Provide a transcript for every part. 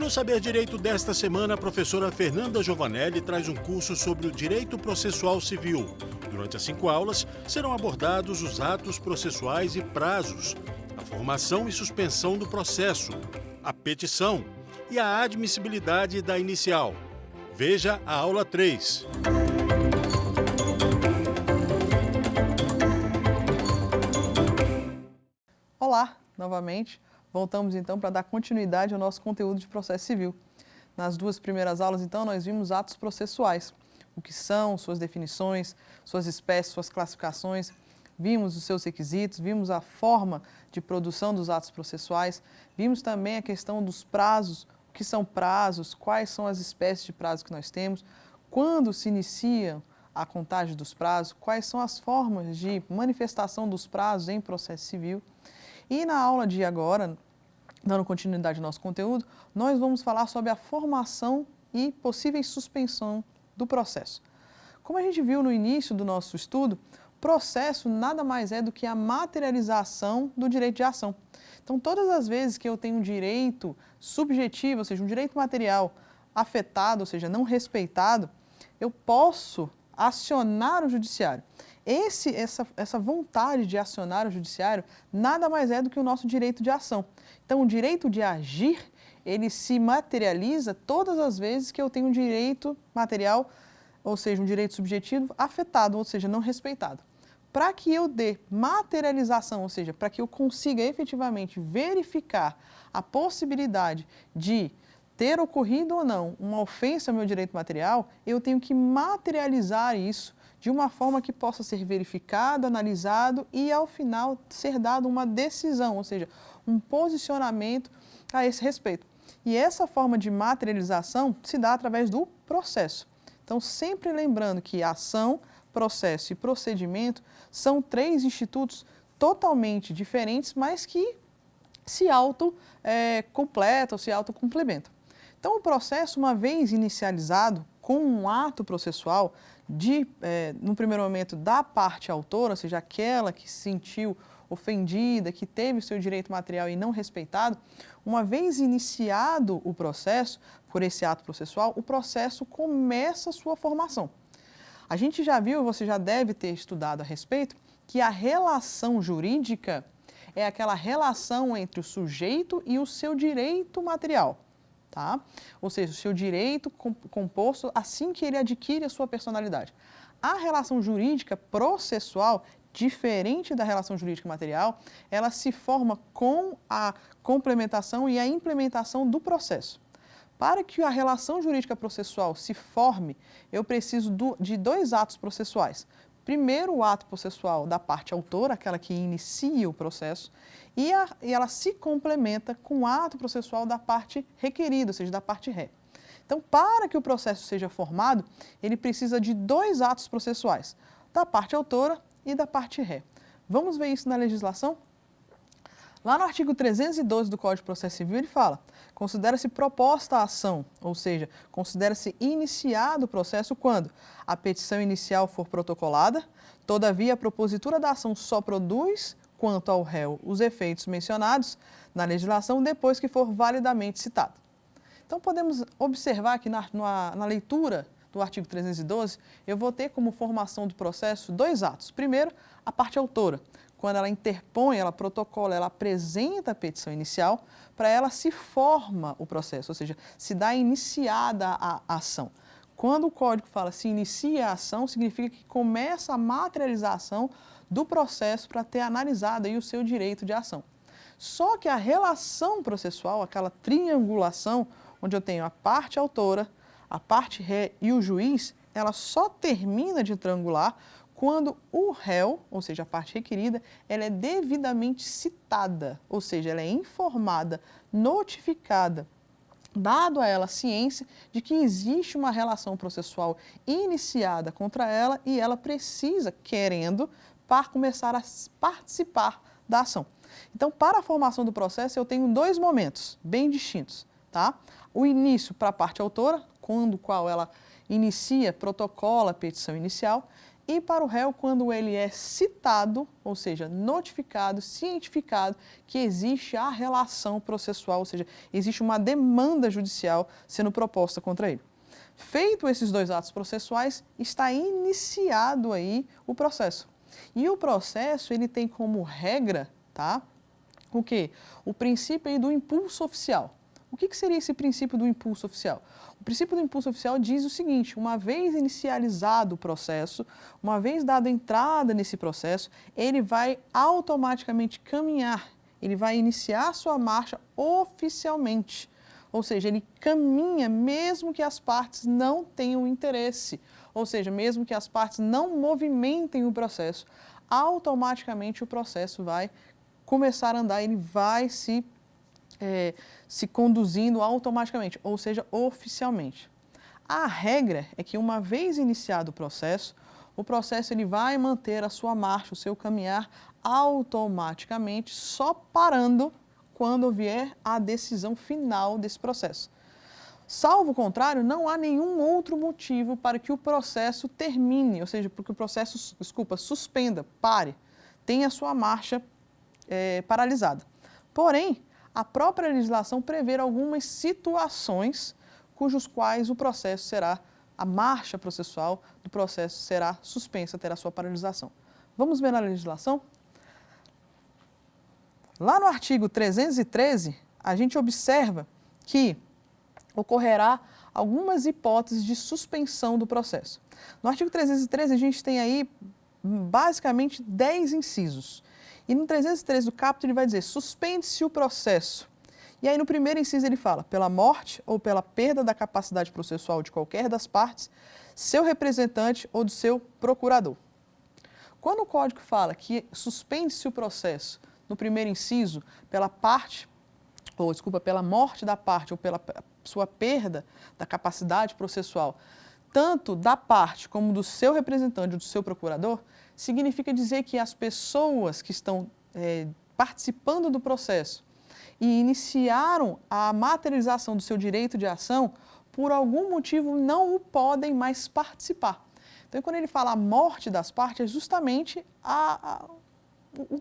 No Saber Direito desta semana, a professora Fernanda Giovanelli traz um curso sobre o direito processual civil. Durante as 5 aulas, serão abordados os atos processuais e prazos, a formação e suspensão do processo, a petição e a admissibilidade da inicial. Veja a aula 3. Olá, novamente. Voltamos então para dar continuidade ao nosso conteúdo de processo civil. Nas 2 primeiras aulas, então, nós vimos atos processuais. O que são, suas definições, suas espécies, suas classificações. Vimos os seus requisitos, vimos a forma de produção dos atos processuais. Vimos também a questão dos prazos, o que são prazos, quais são as espécies de prazos que nós temos, quando se inicia a contagem dos prazos, quais são as formas de manifestação dos prazos em processo civil. E na aula de agora, dando continuidade ao nosso conteúdo, nós vamos falar sobre a formação e possíveis suspensão do processo. Como a gente viu no início do nosso estudo, processo nada mais é do que a materialização do direito de ação. Então, todas as vezes que eu tenho um direito subjetivo, ou seja, um direito material afetado, ou seja, não respeitado, eu posso acionar o judiciário. Essa vontade de acionar o judiciário nada mais é do que o nosso direito de ação. Então, o direito de agir, ele se materializa todas as vezes que eu tenho um direito material, ou seja, um direito subjetivo afetado, ou seja, não respeitado. Para que eu dê materialização, ou seja, para que eu consiga efetivamente verificar a possibilidade de ter ocorrido ou não uma ofensa ao meu direito material, eu tenho que materializar isso de uma forma que possa ser verificado, analisado e, ao final, ser dado uma decisão, ou seja, um posicionamento a esse respeito. E essa forma de materialização se dá através do processo. Então, sempre lembrando que ação, processo e procedimento são 3 institutos totalmente diferentes, mas que se completam, se autocomplementam. Então, o processo, uma vez inicializado com um ato processual, no primeiro momento da parte autora, ou seja, aquela que se sentiu ofendida, que teve o seu direito material e não respeitado, uma vez iniciado o processo por esse ato processual, o processo começa a sua formação. A gente já viu, você já deve ter estudado a respeito, que a relação jurídica é aquela relação entre o sujeito e o seu direito material. Tá? Ou seja, o seu direito composto assim que ele adquire a sua personalidade. A relação jurídica processual, diferente da relação jurídica material, ela se forma com a complementação e a implementação do processo. Para que a relação jurídica processual se forme, eu preciso de 2 atos processuais. Primeiro, o ato processual da parte autora, aquela que inicia o processo, e ela se complementa com o ato processual da parte requerida, ou seja, da parte ré. Então, para que o processo seja formado, ele precisa de 2 atos processuais, da parte autora e da parte ré. Vamos ver isso na legislação? Lá no artigo 312 do Código de Processo Civil, ele fala: considera-se proposta a ação, ou seja, considera-se iniciado o processo quando a petição inicial for protocolada, todavia a propositura da ação só produz, quanto ao réu, os efeitos mencionados na legislação depois que for validamente citado. Então, podemos observar que na leitura do artigo 312, eu vou ter como formação do processo 2 atos. Primeiro, a parte autora. Quando ela interpõe, ela protocola, ela apresenta a petição inicial, para ela se forma o processo, ou seja, se dá iniciada a ação. Quando o código fala se inicia a ação, significa que começa a materialização do processo para ter analisado aí o seu direito de ação. Só que a relação processual, aquela triangulação, onde eu tenho a parte autora, a parte ré e o juiz, ela só termina de triangular quando o réu, ou seja, a parte requerida, ela é devidamente citada, ou seja, ela é informada, notificada, dado a ela a ciência de que existe uma relação processual iniciada contra ela e ela precisa, querendo, para começar a participar da ação. Então, para a formação do processo, eu tenho 2 momentos bem distintos, tá? O início para a parte autora, quando qual ela inicia, protocola a petição inicial, e para o réu quando ele é citado, ou seja, notificado, cientificado que existe a relação processual, ou seja, existe uma demanda judicial sendo proposta contra ele. Feito esses dois atos processuais, está iniciado aí o processo. E o processo, ele tem como regra, tá? O quê? O princípio aí do impulso oficial. O que seria esse princípio do impulso oficial? O princípio do impulso oficial diz o seguinte: uma vez inicializado o processo, uma vez dada entrada nesse processo, ele vai automaticamente caminhar, ele vai iniciar sua marcha oficialmente. Ou seja, ele caminha mesmo que as partes não tenham interesse, ou seja, mesmo que as partes não movimentem o processo, automaticamente o processo vai começar a andar, ele vai se conduzindo automaticamente, ou seja, oficialmente. A regra é que uma vez iniciado o processo ele vai manter a sua marcha, o seu caminhar automaticamente, só parando quando vier a decisão final desse processo. Salvo o contrário, não há nenhum outro motivo para que o processo termine, ou seja, para que o processo, suspenda, pare, tenha a sua marcha paralisada. Porém, a própria legislação prevê algumas situações cujos quais o processo será, a marcha processual do processo será suspensa, terá sua paralisação. Vamos ver na legislação? Lá no artigo 313, a gente observa que ocorrerá algumas hipóteses de suspensão do processo. No artigo 313, a gente tem aí basicamente 10 incisos. E no 313 do caput ele vai dizer, suspende-se o processo. E aí no primeiro inciso ele fala, pela morte ou pela perda da capacidade processual de qualquer das partes, seu representante ou do seu procurador. Quando o Código fala que suspende-se o processo, no primeiro inciso, pela morte da parte ou pela sua perda da capacidade processual, tanto da parte como do seu representante ou do seu procurador, significa dizer que as pessoas que estão participando do processo e iniciaram a materialização do seu direito de ação, por algum motivo não o podem mais participar. Então, quando ele fala a morte das partes, é justamente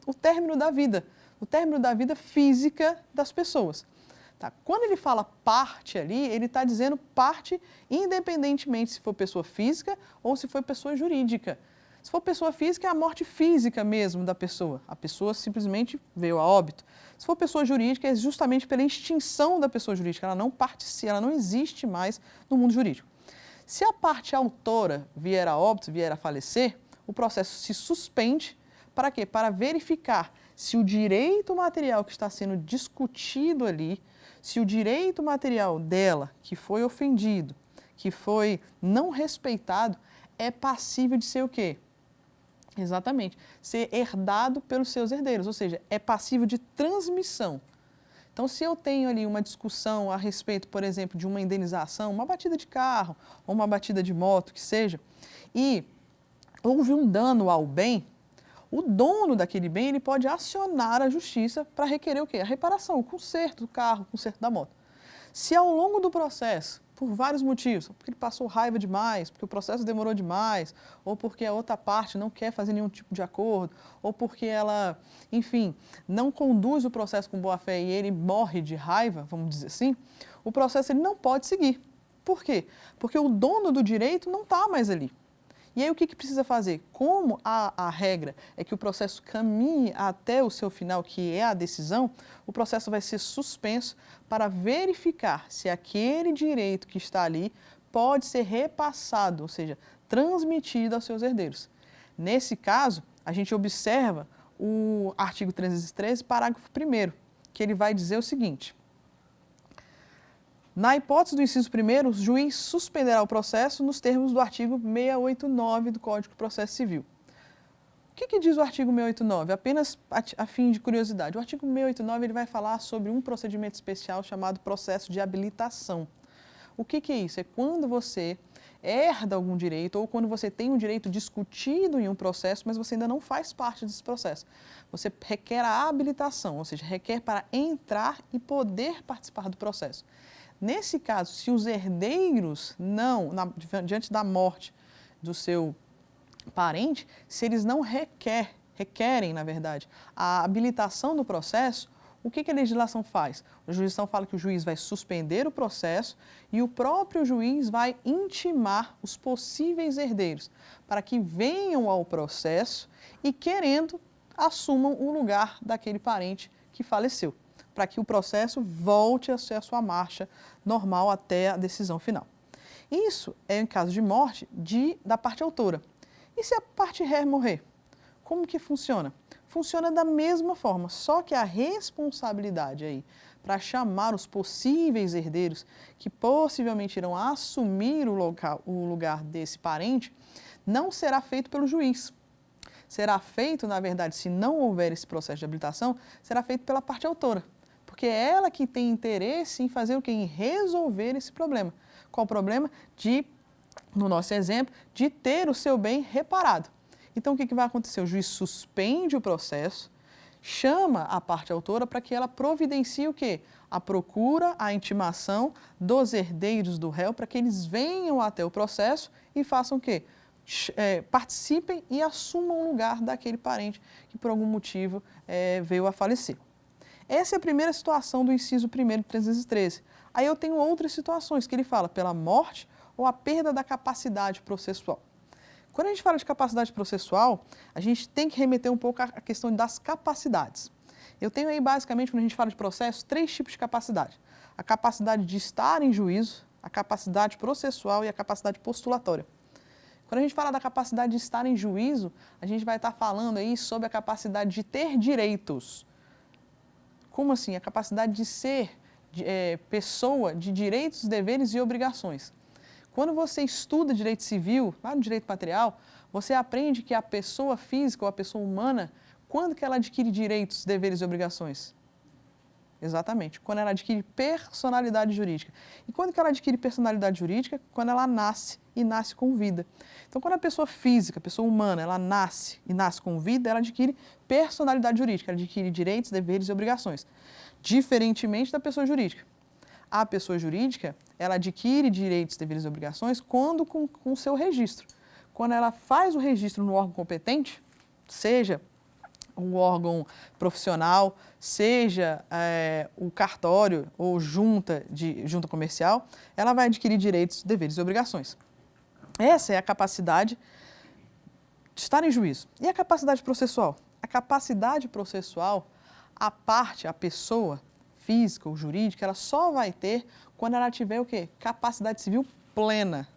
o término da vida, o término da vida física das pessoas. Tá? Quando ele fala parte ali, ele está dizendo parte independentemente se for pessoa física ou se for pessoa jurídica. Se for pessoa física, é a morte física mesmo da pessoa. A pessoa simplesmente veio a óbito. Se for pessoa jurídica, é justamente pela extinção da pessoa jurídica. Ela não participa, ela não existe mais no mundo jurídico. Se a parte autora vier a óbito, vier a falecer, o processo se suspende. Para quê? Para verificar se o direito material que está sendo discutido ali, se o direito material dela, que foi ofendido, que foi não respeitado, é passível de ser o quê? Exatamente, ser herdado pelos seus herdeiros, ou seja, é passível de transmissão. Então, se eu tenho ali uma discussão a respeito, por exemplo, de uma indenização, uma batida de carro ou uma batida de moto, que seja, e houve um dano ao bem, o dono daquele bem ele pode acionar a justiça para requerer o quê? A reparação, o conserto do carro, o conserto da moto. Se ao longo do processo, por vários motivos, porque ele passou raiva demais, porque o processo demorou demais, ou porque a outra parte não quer fazer nenhum tipo de acordo, ou porque ela, enfim, não conduz o processo com boa fé e ele morre de raiva, vamos dizer assim, o processo ele não pode seguir. Por quê? Porque o dono do direito não está mais ali. E aí o que precisa fazer? Como a regra é que o processo caminhe até o seu final, que é a decisão, o processo vai ser suspenso para verificar se aquele direito que está ali pode ser repassado, ou seja, transmitido aos seus herdeiros. Nesse caso, a gente observa o artigo 313, parágrafo 1º, que ele vai dizer o seguinte: na hipótese do inciso 1º, o juiz suspenderá o processo nos termos do artigo 689 do Código de Processo Civil. O que diz o artigo 689? Apenas a fim de curiosidade. O artigo 689 ele vai falar sobre um procedimento especial chamado processo de habilitação. O que é isso? É quando você herda algum direito ou quando você tem um direito discutido em um processo, mas você ainda não faz parte desse processo. Você requer a habilitação, ou seja, requer para entrar e poder participar do processo. Nesse caso, se os herdeiros diante da morte do seu parente se eles não requerem, na verdade, a habilitação do processo. O que a legislação faz? A legislação fala que o juiz vai suspender o processo e o próprio juiz vai intimar os possíveis herdeiros para que venham ao processo e, querendo, assumam o lugar daquele parente que faleceu, para que o processo volte a ser a sua marcha normal até a decisão final. Isso é em caso de morte da parte autora. E se a parte ré morrer? Como que funciona? Funciona da mesma forma, só que a responsabilidade aí para chamar os possíveis herdeiros que possivelmente irão assumir o lugar desse parente não será feito pelo juiz. Será feito, na verdade, se não houver esse processo de habilitação, será feito pela parte autora, porque é ela que tem interesse em fazer o quê? Em resolver esse problema. Qual o problema? No nosso exemplo, de ter o seu bem reparado. Então, o que vai acontecer? O juiz suspende o processo, chama a parte autora para que ela providencie o quê? A procura, a intimação dos herdeiros do réu para que eles venham até o processo e façam o quê? Participem e assumam o lugar daquele parente que por algum motivo veio a falecer. Essa é a primeira situação do inciso 1º de 313. Aí eu tenho outras situações que ele fala pela morte ou a perda da capacidade processual. Quando a gente fala de capacidade processual, a gente tem que remeter um pouco à questão das capacidades. Eu tenho aí, basicamente, quando a gente fala de processo, 3 tipos de capacidade. A capacidade de estar em juízo, a capacidade processual e a capacidade postulatória. Quando a gente fala da capacidade de estar em juízo, a gente vai estar falando aí sobre a capacidade de ter direitos. Como assim? A capacidade de ser pessoa de direitos, deveres e obrigações. Quando você estuda direito civil, lá no direito material, você aprende que a pessoa física ou a pessoa humana, quando que ela adquire direitos, deveres e obrigações? Exatamente, quando ela adquire personalidade jurídica. E quando que ela adquire personalidade jurídica? Quando ela nasce e nasce com vida. Então, quando a pessoa física, a pessoa humana, ela nasce e nasce com vida, ela adquire personalidade jurídica, ela adquire direitos, deveres e obrigações, diferentemente da pessoa jurídica. A pessoa jurídica, ela adquire direitos, deveres e obrigações quando com o seu registro. Quando ela faz o registro no órgão competente, seja um órgão profissional, seja o cartório ou junta comercial, ela vai adquirir direitos, deveres e obrigações. Essa é a capacidade de estar em juízo. E a capacidade processual? A capacidade processual, a pessoa física ou jurídica, ela só vai ter quando ela tiver o quê? Capacidade civil plena.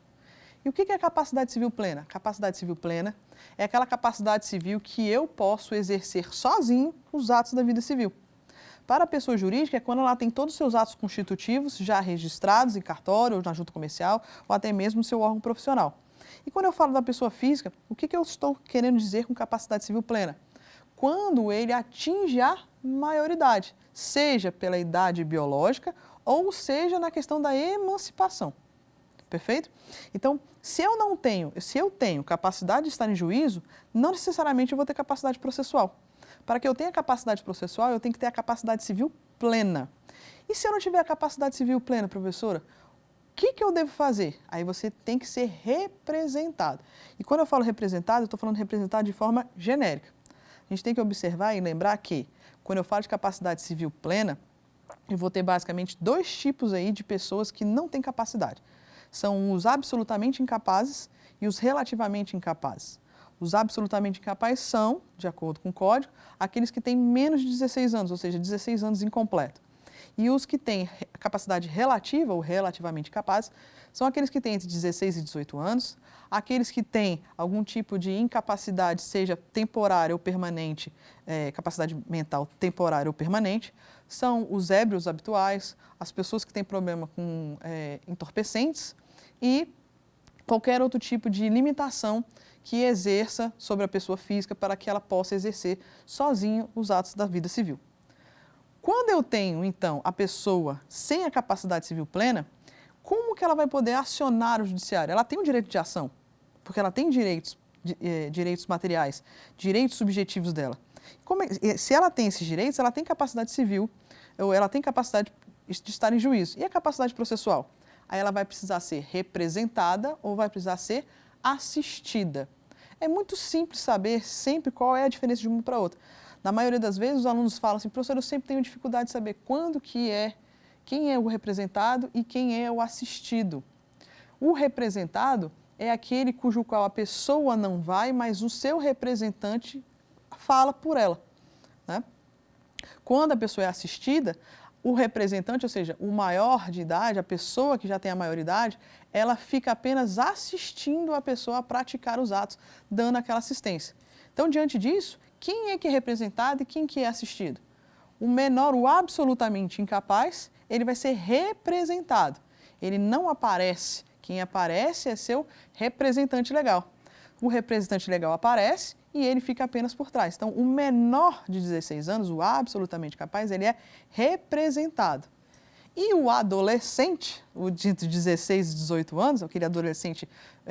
E o que é capacidade civil plena? Capacidade civil plena é aquela capacidade civil que eu posso exercer sozinho os atos da vida civil. Para a pessoa jurídica é quando ela tem todos os seus atos constitutivos já registrados em cartório ou na junta comercial ou até mesmo no seu órgão profissional. E quando eu falo da pessoa física, o que eu estou querendo dizer com capacidade civil plena? Quando ele atinge a maioridade, seja pela idade biológica ou seja na questão da emancipação. Perfeito? Então, se eu tenho capacidade de estar em juízo, não necessariamente eu vou ter capacidade processual. Para que eu tenha capacidade processual, eu tenho que ter a capacidade civil plena. E se eu não tiver a capacidade civil plena, professora, o que eu devo fazer? Aí você tem que ser representado. E quando eu falo representado, eu estou falando representado de forma genérica. A gente tem que observar e lembrar que, quando eu falo de capacidade civil plena, eu vou ter basicamente 2 tipos aí de pessoas que não têm capacidade. São os absolutamente incapazes e os relativamente incapazes. Os absolutamente incapazes são, de acordo com o Código, aqueles que têm menos de 16 anos, ou seja, 16 anos incompleto. E os que têm capacidade relativa ou relativamente capazes são aqueles que têm entre 16 e 18 anos, aqueles que têm algum tipo de incapacidade, seja temporária ou permanente, capacidade mental temporária ou permanente, são os ébrios habituais, as pessoas que têm problema com entorpecentes e qualquer outro tipo de limitação que exerça sobre a pessoa física para que ela possa exercer sozinha os atos da vida civil. Quando eu tenho, então, a pessoa sem a capacidade civil plena, como que ela vai poder acionar o judiciário? Ela tem o direito de ação, porque ela tem direitos materiais, direitos subjetivos dela. Se ela tem esses direitos, ela tem capacidade civil, ou ela tem capacidade de estar em juízo. E a capacidade processual? Aí ela vai precisar ser representada ou vai precisar ser assistida. É muito simples saber sempre qual é a diferença de uma para outra. Na maioria das vezes, os alunos falam assim, professor, eu sempre tenho dificuldade de saber quem é o representado e quem é o assistido. O representado é aquele cujo qual a pessoa não vai, mas o seu representante fala por ela, né? Quando a pessoa é assistida, o representante, ou seja, o maior de idade, a pessoa que já tem a maioridade, ela fica apenas assistindo a pessoa a praticar os atos, dando aquela assistência. Então, diante disso, quem é que é representado e quem que é assistido? O menor, o absolutamente incapaz, ele vai ser representado. Ele não aparece. Quem aparece é seu representante legal. O representante legal aparece e ele fica apenas por trás. Então, o menor de 16 anos, o absolutamente capaz, ele é representado. E o adolescente, o de 16 e 18 anos, aquele adolescente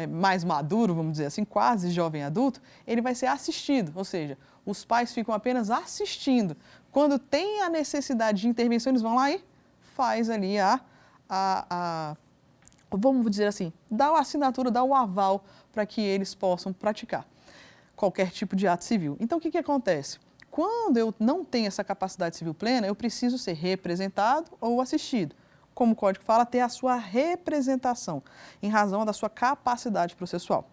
mais maduro, vamos dizer assim, quase jovem adulto, ele vai ser assistido, ou seja, os pais ficam apenas assistindo. Quando tem a necessidade de intervenção, eles vão lá e faz ali vamos dizer assim, dá a assinatura, dá o aval para que eles possam praticar qualquer tipo de ato civil. Então, o que acontece? Quando eu não tenho essa capacidade civil plena, eu preciso ser representado ou assistido. Como o Código fala, ter a sua representação, em razão da sua capacidade processual.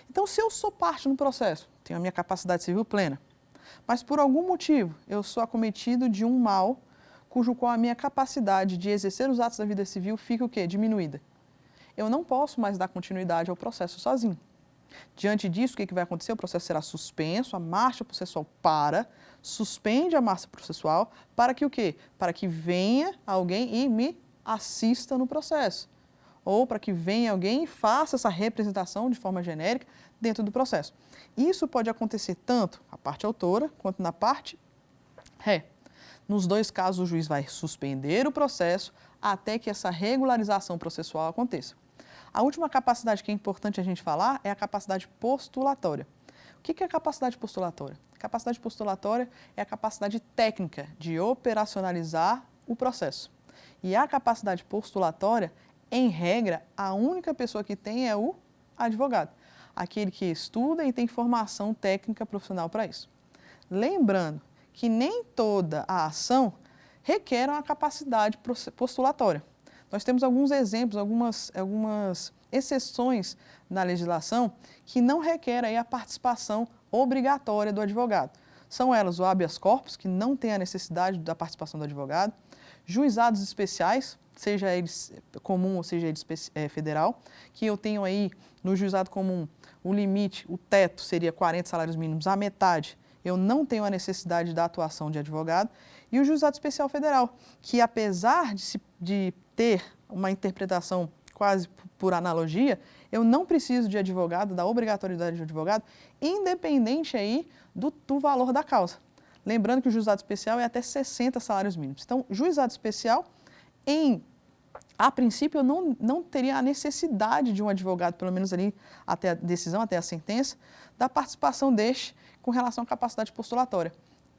Então, se eu sou parte no processo, tenho a minha capacidade civil plena, mas por algum motivo eu sou acometido de um mal, cujo qual a minha capacidade de exercer os atos da vida civil fica o quê? Diminuída. Eu não posso mais dar continuidade ao processo sozinho. Diante disso, o que vai acontecer? O processo será suspenso, a marcha processual suspende a marcha processual, para que o quê? Para que venha alguém e me assista no processo. Ou para que venha alguém e faça essa representação de forma genérica dentro do processo. Isso pode acontecer tanto na parte autora quanto na parte ré. Nos dois casos, o juiz vai suspender o processo até que essa regularização processual aconteça. A última capacidade que é importante a gente falar é a capacidade postulatória. O que é a capacidade postulatória? A capacidade postulatória é a capacidade técnica de operacionalizar o processo. E a capacidade postulatória, em regra, a única pessoa que tem é o advogado, aquele que estuda e tem formação técnica profissional para isso. Lembrando que nem toda a ação requer uma capacidade postulatória. Nós temos alguns exemplos, algumas exceções na legislação que não requerem a participação obrigatória do advogado. São elas o habeas corpus, que não tem a necessidade da participação do advogado, juizados especiais, seja eles comum ou seja eles federal, que eu tenho aí no juizado comum o limite, o teto seria 40 salários mínimos, a metade eu não tenho a necessidade da atuação de advogado, e o juizado especial federal, que apesar de ter uma interpretação quase por analogia, eu não preciso de advogado, da obrigatoriedade de advogado, independente aí do valor da causa. Lembrando que o juizado especial é até 60 salários mínimos. Então, juizado especial, a princípio, eu não teria a necessidade de um advogado, pelo menos ali até a decisão, até a sentença, da participação deste com relação à capacidade postulatória.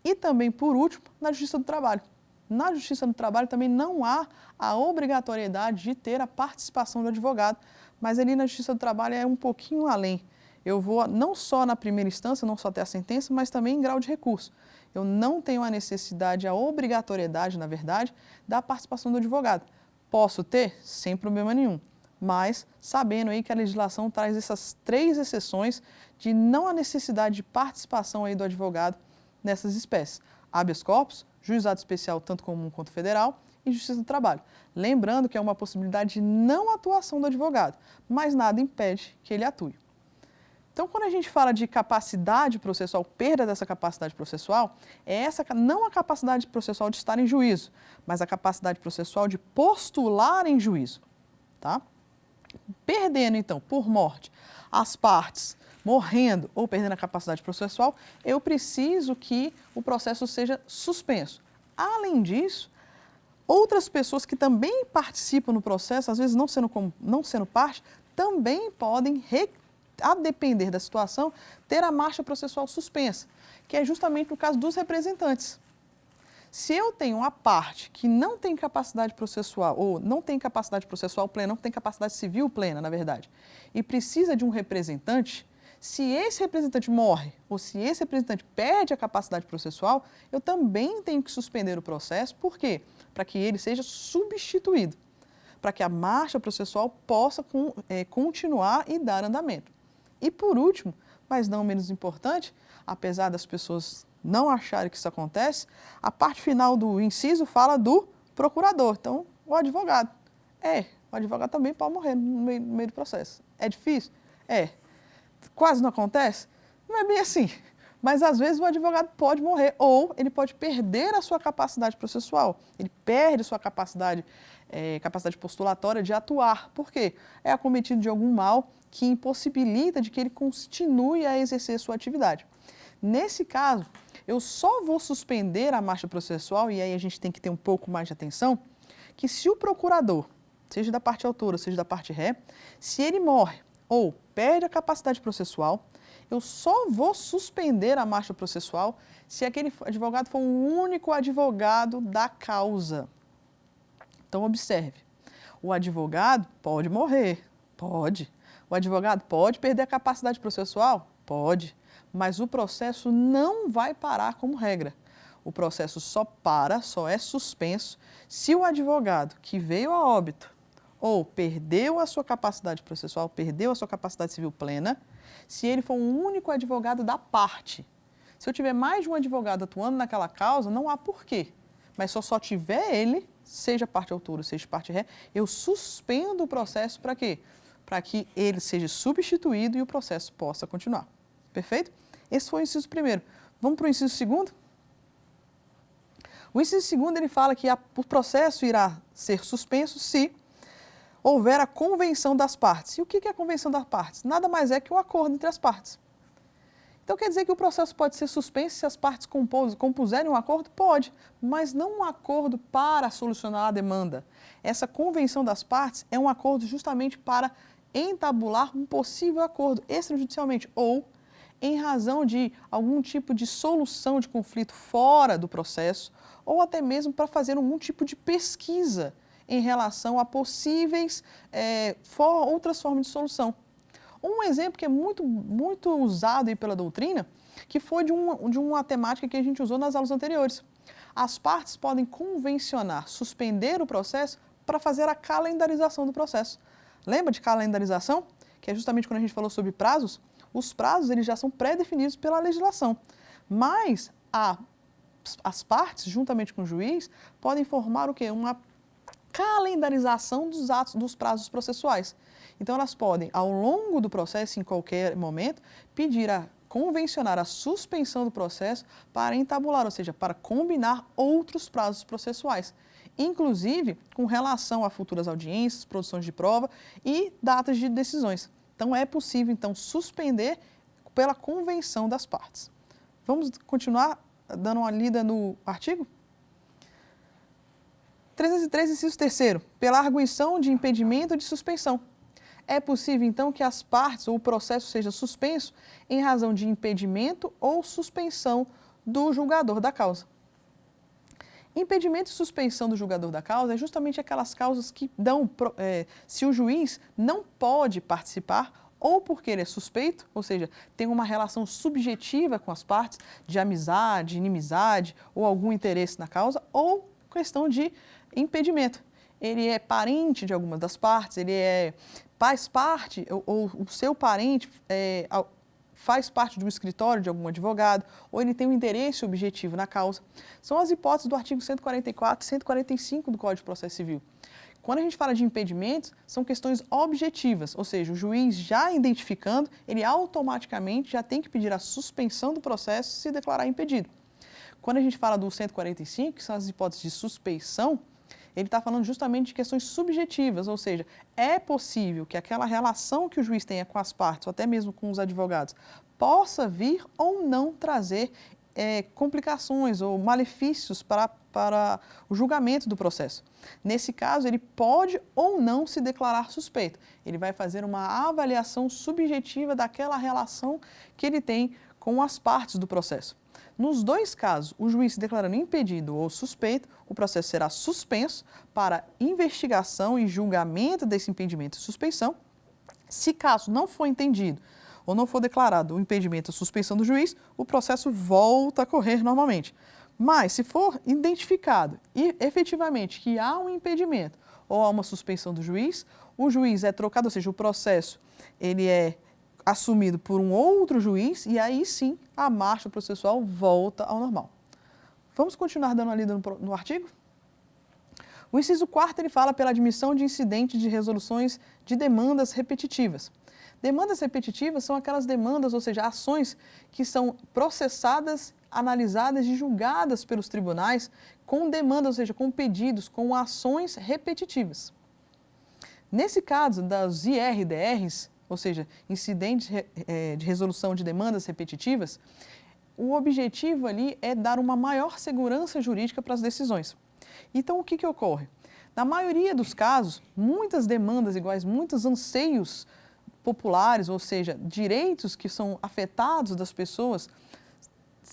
E também, por último, na Justiça do Trabalho. Na Justiça do Trabalho também não há a obrigatoriedade de ter a participação do advogado, mas ali na Justiça do Trabalho é um pouquinho além. Eu vou não só na primeira instância, não só até a sentença, mas também em grau de recurso. Eu não tenho a necessidade, a obrigatoriedade, na verdade, da participação do advogado. Posso ter? Sem problema nenhum. Mas sabendo aí que a legislação traz essas 3 exceções de não há necessidade de participação aí do advogado nessas espécies. Habeas corpus, juizado especial tanto comum quanto federal e Justiça do Trabalho. Lembrando que é uma possibilidade de não atuação do advogado, mas nada impede que ele atue. Então, quando a gente fala de capacidade processual, perda dessa capacidade processual, não a capacidade processual de estar em juízo, mas a capacidade processual de postular em juízo, tá? Perdendo, então, por morte, as partes morrendo ou perdendo a capacidade processual, eu preciso que o processo seja suspenso. Além disso, outras pessoas que também participam no processo, às vezes não sendo parte, também podem, a depender da situação, ter a marcha processual suspensa, que é justamente no caso dos representantes. Se eu tenho uma parte que não tem capacidade processual, ou não tem capacidade processual plena, não tem capacidade civil plena, na verdade, e precisa de um representante, Se esse representante morre ou se esse representante perde a capacidade processual, eu também tenho que suspender o processo. Por quê? Para que ele seja substituído, para que a marcha processual possa continuar e dar andamento. E por último, mas não menos importante, apesar das pessoas não acharem que isso acontece, a parte final do inciso fala do procurador, então o advogado. O advogado também pode morrer no meio do processo. É difícil? Quase não acontece? Não é bem assim. Mas às vezes o advogado pode morrer ou ele pode perder a sua capacidade processual. Ele perde sua capacidade postulatória de atuar. Por quê? É acometido de algum mal que impossibilita de que ele continue a exercer sua atividade. Nesse caso, eu só vou suspender a marcha processual, e aí a gente tem que ter um pouco mais de atenção, que se o procurador, seja da parte autora, seja da parte ré, se ele morre ou perde a capacidade processual, eu só vou suspender a marcha processual se aquele advogado for o único advogado da causa. Então, observe, o advogado pode morrer, pode. O advogado pode perder a capacidade processual? Pode. Mas o processo não vai parar como regra. O processo só é suspenso se o advogado que veio a óbito ou perdeu a sua capacidade processual, perdeu a sua capacidade civil plena, se ele for um único advogado da parte. Se eu tiver mais de um advogado atuando naquela causa, não há porquê. Mas se eu só tiver ele, seja parte autora, seja parte ré, eu suspendo o processo para quê? Para que ele seja substituído e o processo possa continuar. Perfeito? Esse foi o inciso primeiro. Vamos para o inciso segundo? O inciso segundo, ele fala que o processo irá ser suspenso se houver a convenção das partes. E o que é a convenção das partes? Nada mais é que um acordo entre as partes. Então, quer dizer que o processo pode ser suspenso se as partes compuserem um acordo? Pode, mas não um acordo para solucionar a demanda. Essa convenção das partes é um acordo justamente para entabular um possível acordo extrajudicialmente ou em razão de algum tipo de solução de conflito fora do processo ou até mesmo para fazer algum tipo de pesquisa em relação a possíveis outras formas de solução. Um exemplo que é muito usado aí pela doutrina, que foi de uma temática que a gente usou nas aulas anteriores. As partes podem convencionar, suspender o processo para fazer a calendarização do processo. Lembra de calendarização? Que é justamente quando a gente falou sobre prazos. Os prazos eles já são pré-definidos pela legislação, mas as partes, juntamente com o juiz, podem formar o quê? Uma calendarização dos prazos processuais. Então, elas podem, ao longo do processo, em qualquer momento, pedir a convencionar a suspensão do processo para entabular, ou seja, para combinar outros prazos processuais, inclusive com relação a futuras audiências, produções de prova e datas de decisões. Então, é possível, então, suspender pela convenção das partes. Vamos continuar dando uma lida no artigo? 303, inciso 3º, pela arguição de impedimento de suspensão. É possível, então, que as partes ou o processo seja suspenso em razão de impedimento ou suspensão do julgador da causa. Impedimento e suspensão do julgador da causa é justamente aquelas causas que se o juiz não pode participar ou porque ele é suspeito, ou seja, tem uma relação subjetiva com as partes, de amizade, inimizade ou algum interesse na causa, ou questão de impedimento. Ele é parente de alguma das partes, faz parte, ou o seu parente faz parte de um escritório de algum advogado, ou ele tem um interesse objetivo na causa. São as hipóteses do artigo 144 e 145 do Código de Processo Civil. Quando a gente fala de impedimentos, são questões objetivas, ou seja, o juiz já identificando, ele automaticamente já tem que pedir a suspensão do processo se declarar impedido. Quando a gente fala do 145, que são as hipóteses de suspeição, ele está falando justamente de questões subjetivas, ou seja, é possível que aquela relação que o juiz tenha com as partes, ou até mesmo com os advogados, possa vir ou não trazer complicações ou malefícios para o julgamento do processo. Nesse caso, ele pode ou não se declarar suspeito. Ele vai fazer uma avaliação subjetiva daquela relação que ele tem com as partes do processo. Nos dois casos, o juiz se declarando impedido ou suspeito, o processo será suspenso para investigação e julgamento desse impedimento e suspeição. Se caso não for entendido, ou não for declarado o impedimento ou suspensão do juiz, o processo volta a correr normalmente. Mas, se for identificado e efetivamente que há um impedimento ou há uma suspensão do juiz, o juiz é trocado, ou seja, o processo ele é assumido por um outro juiz e aí sim a marcha processual volta ao normal. Vamos continuar dando uma lida no artigo? O inciso 4º ele fala pela admissão de incidentes de resoluções de demandas repetitivas. Demandas repetitivas são aquelas demandas, ou seja, ações que são processadas, analisadas e julgadas pelos tribunais com demandas, ou seja, com pedidos, com ações repetitivas. Nesse caso das IRDRs, ou seja, incidentes de resolução de demandas repetitivas, o objetivo ali é dar uma maior segurança jurídica para as decisões. Então, o que ocorre? Na maioria dos casos, muitas demandas iguais, muitos anseios populares, ou seja, direitos que são afetados das pessoas,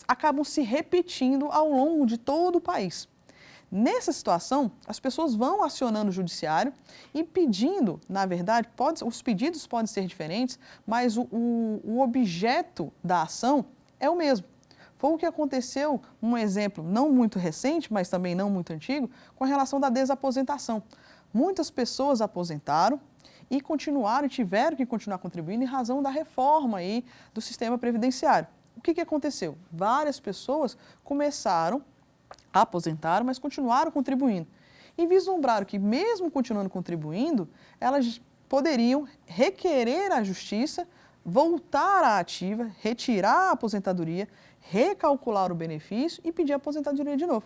acabam se repetindo ao longo de todo o país. Nessa situação, as pessoas vão acionando o judiciário e pedindo, na verdade, os pedidos podem ser diferentes, mas o objeto da ação é o mesmo. Foi o que aconteceu, um exemplo não muito recente, mas também não muito antigo, com a relação da desaposentação. Muitas pessoas aposentaram e continuaram e tiveram que continuar contribuindo em razão da reforma aí do sistema previdenciário. O que aconteceu? Várias pessoas começaram a aposentar, mas continuaram contribuindo. E vislumbraram que, mesmo continuando contribuindo, elas poderiam requerer à justiça, voltar à ativa, retirar a aposentadoria, recalcular o benefício e pedir a aposentadoria de novo.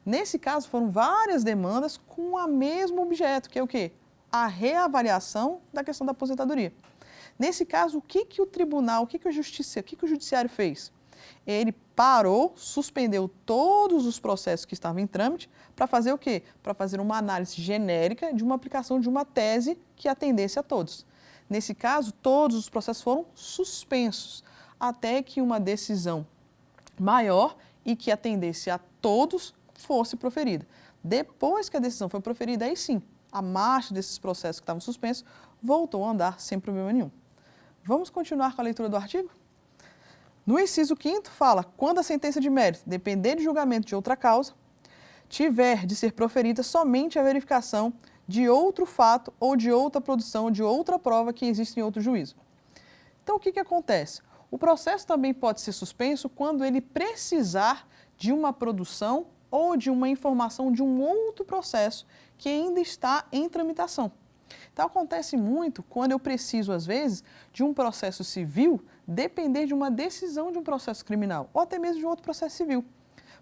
Nesse caso, foram várias demandas com o mesmo objeto, que é o quê? A reavaliação da questão da aposentadoria. Nesse caso, o que o tribunal, o que o judiciário fez? Ele parou, suspendeu todos os processos que estavam em trâmite para fazer o quê? Para fazer uma análise genérica de uma aplicação de uma tese que atendesse a todos. Nesse caso, todos os processos foram suspensos, até que uma decisão maior e que atendesse a todos fosse proferida. Depois que a decisão foi proferida, aí sim, a marcha desses processos que estavam suspensos voltou a andar sem problema nenhum. Vamos continuar com a leitura do artigo? No inciso 5º fala, quando a sentença de mérito depender de julgamento de outra causa, tiver de ser proferida somente a verificação de outro fato ou de outra produção de outra prova que existe em outro juízo. Então, o que acontece? O processo também pode ser suspenso quando ele precisar de uma produção ou de uma informação de um outro processo que ainda está em tramitação. Então, acontece muito quando eu preciso, às vezes, de um processo civil depender de uma decisão de um processo criminal ou até mesmo de um outro processo civil.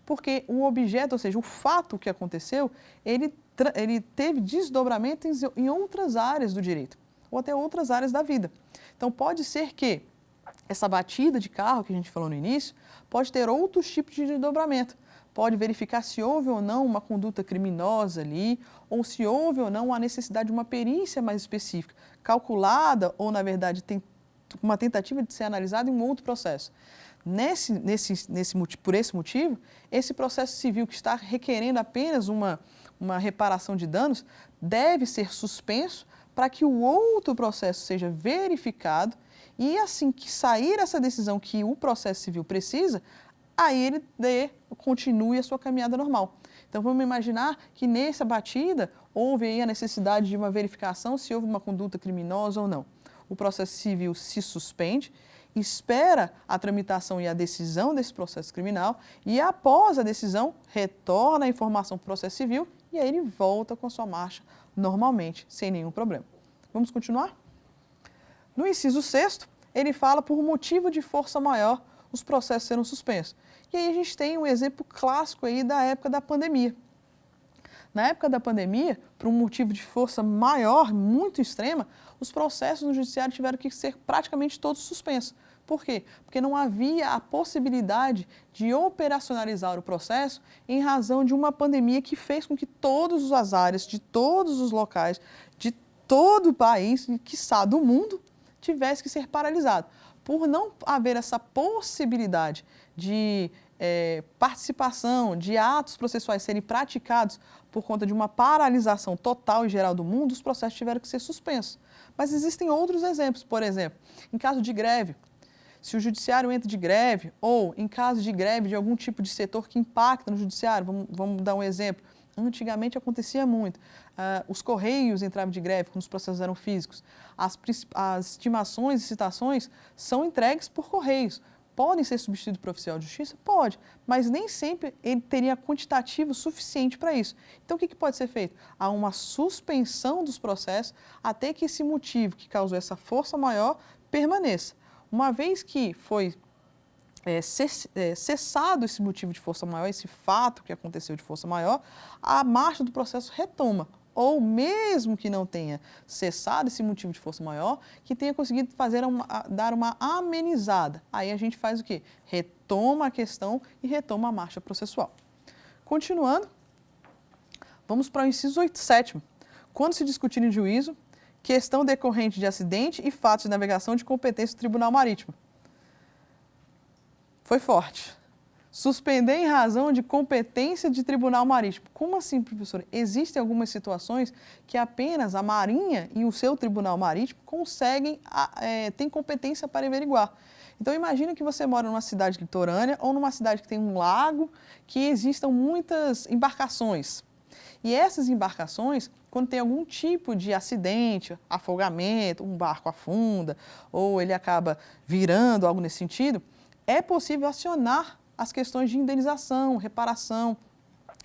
Porque o objeto, ou seja, o fato que aconteceu, ele teve desdobramento em outras áreas do direito ou até outras áreas da vida. Então, pode ser que essa batida de carro que a gente falou no início pode ter outros tipos de desdobramento. Pode verificar se houve ou não uma conduta criminosa ali, ou se houve ou não a necessidade de uma perícia mais específica, calculada ou, na verdade, uma tentativa de ser analisada em um outro processo. Por esse motivo, esse processo civil que está requerendo apenas uma reparação de danos deve ser suspenso para que o outro processo seja verificado e, assim que sair essa decisão que o processo civil precisa, aí ele continue a sua caminhada normal. Então, vamos imaginar que nessa batida houve aí a necessidade de uma verificação se houve uma conduta criminosa ou não. O processo civil se suspende, espera a tramitação e a decisão desse processo criminal e, após a decisão, retorna a informação para o processo civil e aí ele volta com a sua marcha normalmente, sem nenhum problema. Vamos continuar? No inciso 6º, ele fala por motivo de força maior os processos serão suspensos. E aí a gente tem um exemplo clássico aí da época da pandemia. Na época da pandemia, por um motivo de força maior, muito extrema, os processos no judiciário tiveram que ser praticamente todos suspensos. Por quê? Porque não havia a possibilidade de operacionalizar o processo em razão de uma pandemia que fez com que todas as áreas, de todos os locais, de todo o país, e quiçá do mundo, tivesse que ser paralisado. Por não haver essa possibilidade de participação, de atos processuais serem praticados por conta de uma paralisação total e geral do mundo, os processos tiveram que ser suspensos. Mas existem outros exemplos, por exemplo, em caso de greve, se o judiciário entra de greve ou em caso de greve de algum tipo de setor que impacta no judiciário, vamos dar um exemplo. Antigamente acontecia muito. Os Correios entravam de greve quando os processos eram físicos. As estimações e citações são entregues por Correios. Podem ser substituídos por oficial de justiça? Pode, mas nem sempre ele teria quantitativo suficiente para isso. Então, o que pode ser feito? Há uma suspensão dos processos até que esse motivo que causou essa força maior permaneça. Uma vez que foi cessado esse motivo de força maior, esse fato que aconteceu de força maior, a marcha do processo retoma. Ou mesmo que não tenha cessado esse motivo de força maior, que tenha conseguido dar uma amenizada. Aí a gente faz o quê? Retoma a questão e retoma a marcha processual. Continuando, vamos para o inciso 7º. Quando se discutir em juízo, questão decorrente de acidente e fatos de navegação de competência do Tribunal Marítimo. Foi forte. Suspender em razão de competência de tribunal marítimo. Como assim, professor? Existem algumas situações que apenas a Marinha e o seu tribunal marítimo têm competência para averiguar. Então, imagina que você mora numa cidade litorânea ou numa cidade que tem um lago, que existam muitas embarcações. E essas embarcações, quando tem algum tipo de acidente, afogamento, um barco afunda, ou ele acaba virando, algo nesse sentido, é possível acionar as questões de indenização, reparação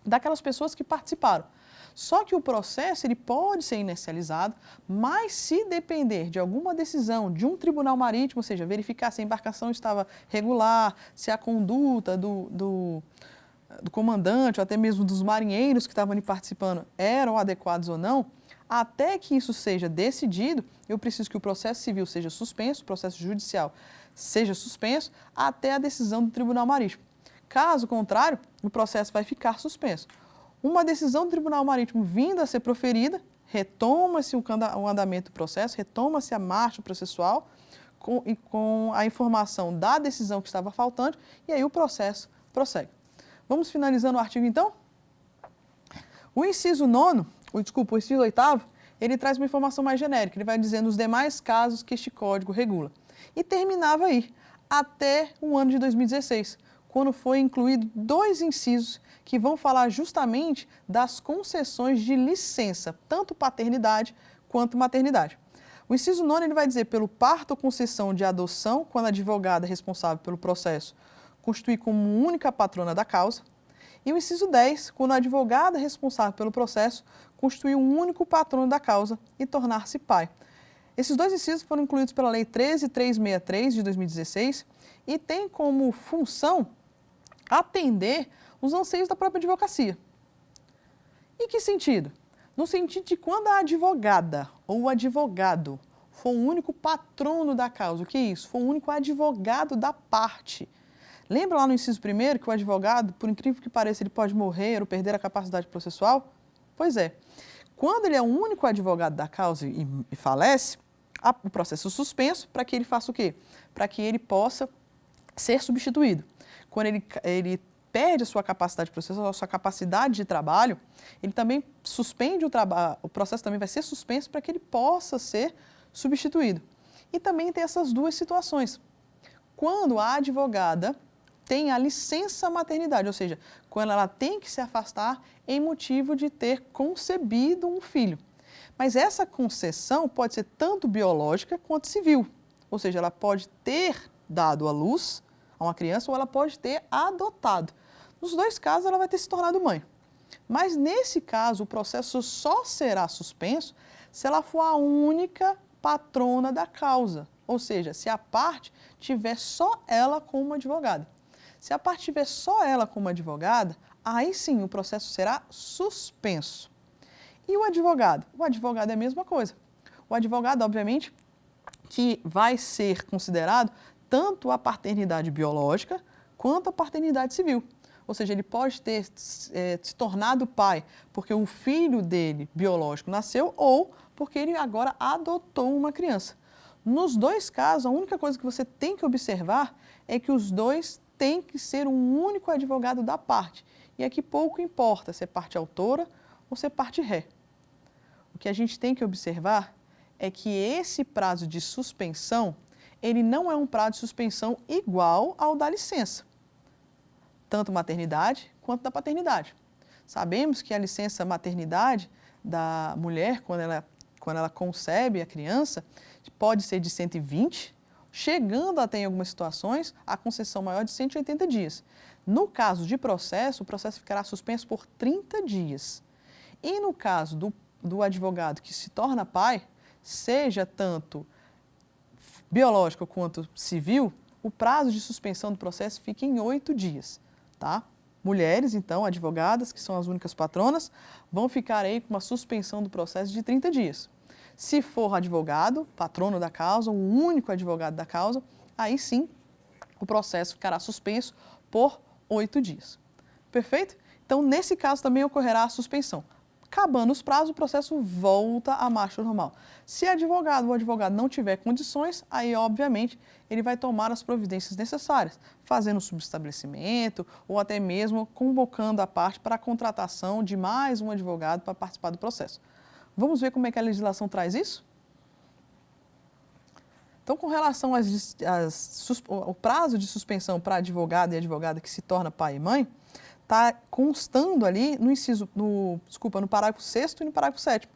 daquelas pessoas que participaram. Só que o processo ele pode ser inicializado, mas se depender de alguma decisão de um tribunal marítimo, ou seja, verificar se a embarcação estava regular, se a conduta do comandante ou até mesmo dos marinheiros que estavam ali participando eram adequados ou não, até que isso seja decidido, eu preciso que o processo civil seja suspenso, o processo judicial seja suspenso, até a decisão do Tribunal Marítimo. Caso contrário, o processo vai ficar suspenso. Uma decisão do Tribunal Marítimo vindo a ser proferida, retoma-se o andamento do processo, retoma-se a marcha processual com a informação da decisão que estava faltante e aí o processo prossegue. Vamos finalizando o artigo então? O inciso 8º, ele traz uma informação mais genérica, ele vai dizendo os demais casos que este código regula. E terminava aí, até o ano de 2016, quando foi incluído 2 incisos que vão falar justamente das concessões de licença, tanto paternidade quanto maternidade. O inciso 9 ele vai dizer pelo parto ou concessão de adoção, quando a advogada responsável pelo processo constitui como única patrona da causa. E o inciso 10, quando a advogada responsável pelo processo constitui um único patrono da causa e tornar-se pai. Esses 2 incisos foram incluídos pela Lei 13.363 de 2016 e têm como função atender os anseios da própria advocacia. Em que sentido? No sentido de quando a advogada ou o advogado for o único patrono da causa, o que é isso? For o único advogado da parte. Lembra lá no inciso 1º que o advogado, por incrível que pareça, ele pode morrer ou perder a capacidade processual? Pois é. Quando ele é o único advogado da causa e falece, o processo é suspenso para que ele faça o quê? Para que ele possa ser substituído. Quando ele perde a sua capacidade processual, a sua capacidade de trabalho, ele também suspende o trabalho, o processo também vai ser suspenso para que ele possa ser substituído. E também tem essas 2 situações. Quando a advogada tem a licença maternidade, ou seja, quando ela tem que se afastar em motivo de ter concebido um filho. Mas essa concessão pode ser tanto biológica quanto civil, ou seja, ela pode ter dado à luz a uma criança ou ela pode ter adotado. Nos 2 casos, ela vai ter se tornado mãe. Mas nesse caso, o processo só será suspenso se ela for a única patrona da causa, ou seja, se a parte tiver só ela como advogada. Se a parte tiver só ela como advogada, aí sim o processo será suspenso. E o advogado? O advogado é a mesma coisa. O advogado, obviamente, que vai ser considerado tanto a paternidade biológica quanto a paternidade civil. Ou seja, ele pode ter se tornado pai porque o filho dele biológico nasceu ou porque ele agora adotou uma criança. Nos 2 casos, a única coisa que você tem que observar é que os 2 tem que ser um único advogado da parte. E aqui pouco importa se é parte autora ou se é parte ré. O que a gente tem que observar é que esse prazo de suspensão, ele não é um prazo de suspensão igual ao da licença, tanto maternidade quanto da paternidade. Sabemos que a licença maternidade da mulher, quando ela concebe a criança, pode ser de 120, chegando até em algumas situações a concessão maior de 180 dias. No caso de processo, o processo ficará suspenso por 30 dias. E no caso do advogado que se torna pai, seja tanto biológico quanto civil, o prazo de suspensão do processo fica em 8 dias, tá? Mulheres, então, advogadas, que são as únicas patronas, vão ficar aí com uma suspensão do processo de 30 dias. Se for advogado, patrono da causa, o único advogado da causa, aí sim o processo ficará suspenso por 8 dias. Perfeito? Então, nesse caso também ocorrerá a suspensão. Acabando os prazos, o processo volta à marcha normal. Se o advogado não tiver condições, aí, obviamente, ele vai tomar as providências necessárias, fazendo subestabelecimento ou até mesmo convocando a parte para a contratação de mais um advogado para participar do processo. Vamos ver como é que a legislação traz isso? Então, com relação ao prazo de suspensão para advogado e advogada que se torna pai e mãe, está constando ali no parágrafo 6º e no parágrafo 7º.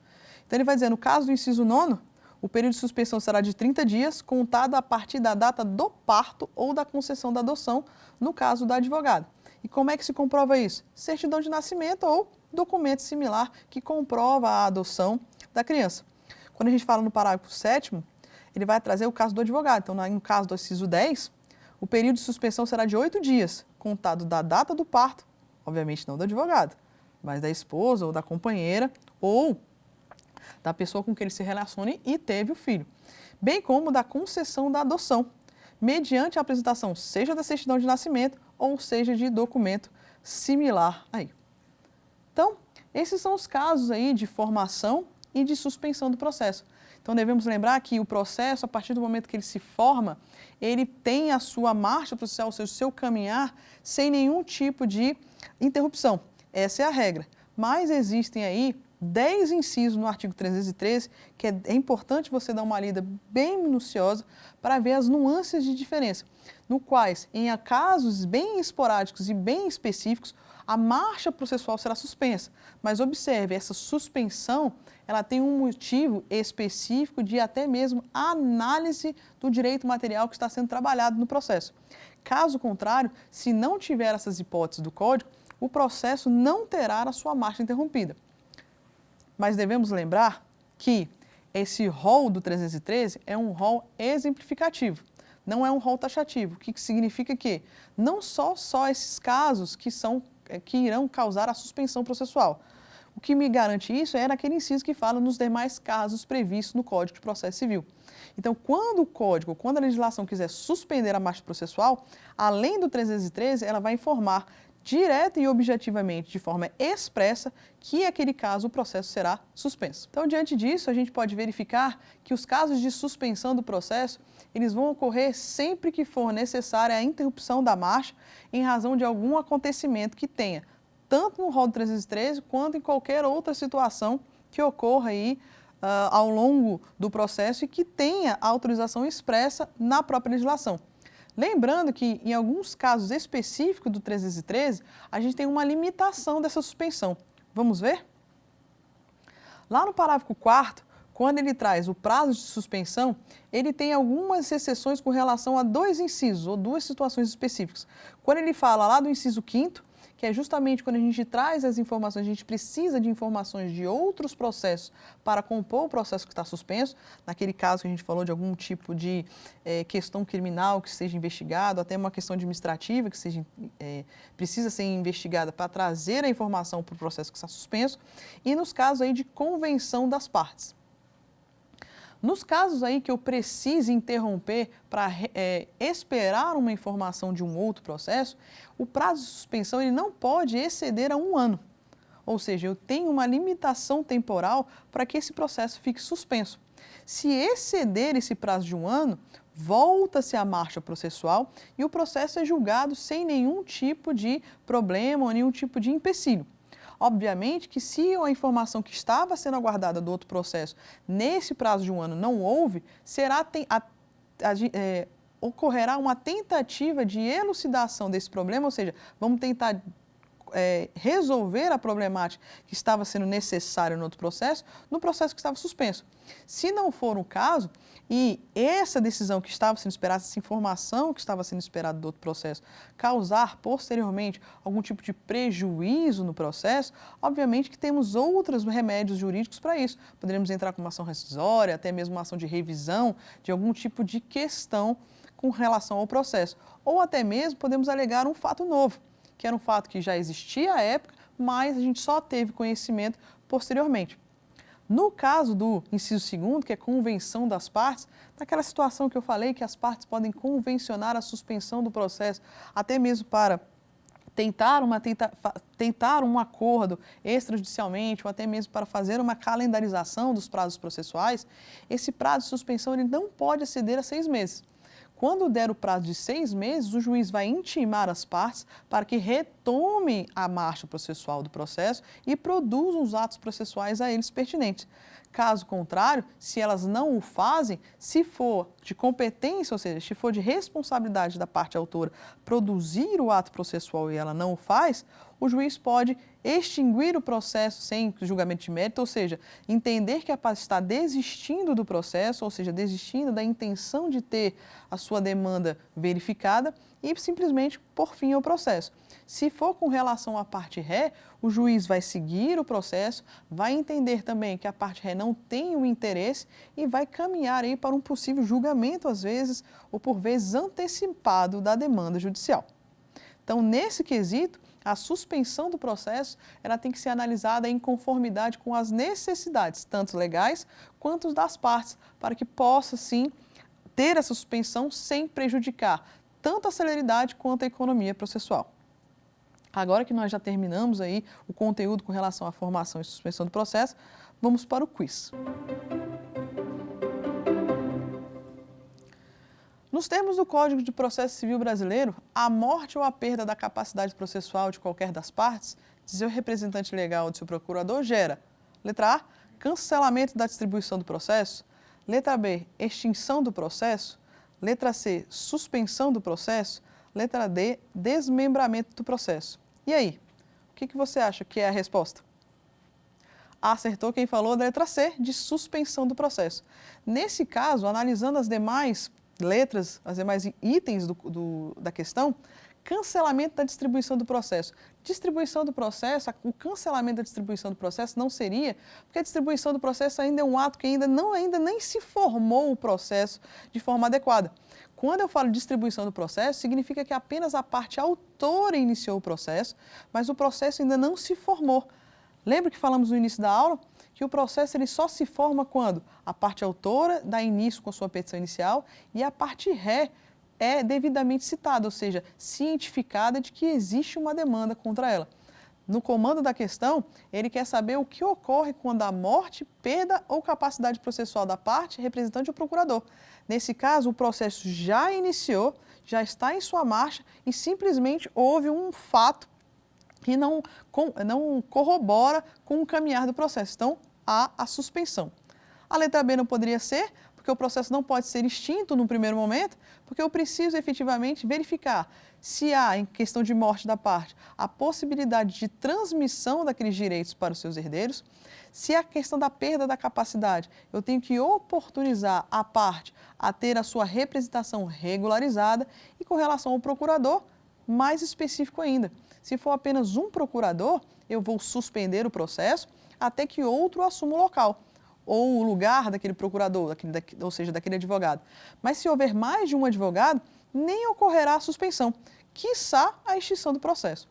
Então, ele vai dizer, no caso do inciso 9º, o período de suspensão será de 30 dias, contado a partir da data do parto ou da concessão da adoção, no caso do advogado. E como é que se comprova isso? Certidão de nascimento ou documento similar que comprova a adoção da criança. Quando a gente fala no parágrafo 7º, ele vai trazer o caso do advogado. Então, no caso do inciso 10, o período de suspensão será de 8 dias, contado da data do parto, obviamente não do advogado, mas da esposa ou da companheira ou da pessoa com quem ele se relacione e teve o filho, bem como da concessão da adoção, mediante a apresentação seja da certidão de nascimento ou seja de documento similar aí. Então, esses são os casos aí de formação e de suspensão do processo. Então, devemos lembrar que o processo, a partir do momento que ele se forma, ele tem a sua marcha processual, ou seja, o seu caminhar, sem nenhum tipo de interrupção. Essa é a regra. Mas existem aí 10 incisos no artigo 313, que é importante você dar uma lida bem minuciosa para ver as nuances de diferença, no quais, em casos bem esporádicos e bem específicos, a marcha processual será suspensa. Mas observe, essa suspensão, ela tem um motivo específico de até mesmo análise do direito material que está sendo trabalhado no processo. Caso contrário, se não tiver essas hipóteses do Código, o processo não terá a sua marcha interrompida. Mas devemos lembrar que esse rol do 313 é um rol exemplificativo, não é um rol taxativo, o que significa que não só esses casos que irão causar a suspensão processual. O que me garante isso é naquele inciso que fala nos demais casos previstos no Código de Processo Civil. Então, quando a legislação quiser suspender a marcha processual, além do 313, ela vai informar direta e objetivamente, de forma expressa, que aquele caso o processo será suspenso. Então, diante disso, a gente pode verificar que os casos de suspensão do processo, eles vão ocorrer sempre que for necessária a interrupção da marcha em razão de algum acontecimento que tenha, tanto no rol do 313 quanto em qualquer outra situação que ocorra aí ao longo do processo e que tenha autorização expressa na própria legislação. Lembrando que, em alguns casos específicos do 313, a gente tem uma limitação dessa suspensão. Vamos ver? Lá no parágrafo 4º, quando ele traz o prazo de suspensão, ele tem algumas exceções com relação a 2 incisos, ou 2 situações específicas. Quando ele fala lá do inciso 5º, que é justamente quando a gente traz as informações, a gente precisa de informações de outros processos para compor o processo que está suspenso, naquele caso que a gente falou de algum tipo de questão criminal que seja investigado, até uma questão administrativa que precisa ser investigada para trazer a informação para o processo que está suspenso, e nos casos aí de convenção das partes. Nos casos aí que eu precise interromper para esperar uma informação de um outro processo, o prazo de suspensão ele não pode exceder a 1 ano. Ou seja, eu tenho uma limitação temporal para que esse processo fique suspenso. Se exceder esse prazo de 1 ano, volta-se à marcha processual e o processo é julgado sem nenhum tipo de problema ou nenhum tipo de empecilho. Obviamente que se a informação que estava sendo aguardada do outro processo nesse prazo de um ano não houve, ocorrerá uma tentativa de elucidação desse problema, ou seja, vamos tentar resolver a problemática que estava sendo necessária no outro processo, no processo que estava suspenso. Se não for o caso, e essa decisão que estava sendo esperada, essa informação que estava sendo esperada do outro processo, causar posteriormente algum tipo de prejuízo no processo, obviamente que temos outros remédios jurídicos para isso. Poderíamos entrar com uma ação rescisória, até mesmo uma ação de revisão de algum tipo de questão com relação ao processo. Ou até mesmo podemos alegar um fato novo, que era um fato que já existia à época, mas a gente só teve conhecimento posteriormente. No caso do inciso 2º, que é convenção das partes, naquela situação que eu falei que as partes podem convencionar a suspensão do processo, até mesmo para tentar um acordo extrajudicialmente ou até mesmo para fazer uma calendarização dos prazos processuais, esse prazo de suspensão ele não pode exceder a 6 meses. Quando der o prazo de 6 meses, o juiz vai intimar as partes para que retomem a marcha processual do processo e produzam os atos processuais a eles pertinentes. Caso contrário, se elas não o fazem, se for de competência, ou seja, se for de responsabilidade da parte autora produzir o ato processual e ela não o faz, o juiz pode extinguir o processo sem julgamento de mérito, ou seja, entender que a parte está desistindo do processo, ou seja, desistindo da intenção de ter a sua demanda verificada e simplesmente pôr fim ao processo. Se for com relação à parte ré, o juiz vai seguir o processo, vai entender também que a parte ré não tem o interesse e vai caminhar aí para um possível julgamento, às vezes, ou por vezes antecipado da demanda judicial. Então, nesse quesito, a suspensão do processo ela tem que ser analisada em conformidade com as necessidades, tanto legais quanto das partes, para que possa, sim, ter essa suspensão sem prejudicar tanto a celeridade quanto a economia processual. Agora que nós já terminamos aí o conteúdo com relação à formação e suspensão do processo, vamos para o quiz. Nos termos do Código de Processo Civil Brasileiro, a morte ou a perda da capacidade processual de qualquer das partes, de seu representante legal ou de seu procurador, gera, letra A, cancelamento da distribuição do processo, letra B, extinção do processo, letra C, suspensão do processo, letra D, desmembramento do processo. E aí, o que você acha que é a resposta? Acertou quem falou da letra C, de suspensão do processo. Nesse caso, analisando as demais letras, as demais itens da questão, cancelamento da distribuição do processo. Distribuição do processo, o cancelamento da distribuição do processo não seria, porque a distribuição do processo ainda é um ato que ainda nem se formou o processo de forma adequada. Quando eu falo distribuição do processo, significa que apenas a parte autora iniciou o processo, mas o processo ainda não se formou. Lembra que falamos no início da aula? Que o processo ele só se forma quando a parte autora dá início com a sua petição inicial e a parte ré é devidamente citada, ou seja, cientificada de que existe uma demanda contra ela. No comando da questão, ele quer saber o que ocorre quando a morte, perda ou capacidade processual da parte representante ou procurador. Nesse caso, o processo já iniciou, já está em sua marcha e simplesmente houve um fato que não corrobora com o caminhar do processo. Então, há a suspensão. A letra B não poderia ser, porque o processo não pode ser extinto no primeiro momento, porque eu preciso efetivamente verificar se há, em questão de morte da parte, a possibilidade de transmissão daqueles direitos para os seus herdeiros. Se a questão da perda da capacidade, eu tenho que oportunizar a parte a ter a sua representação regularizada e com relação ao procurador, mais específico ainda. Se for apenas um procurador, eu vou suspender o processo até que outro assuma o local, ou o lugar daquele procurador, ou seja, daquele advogado. Mas se houver mais de um advogado, nem ocorrerá a suspensão, quiçá a extinção do processo.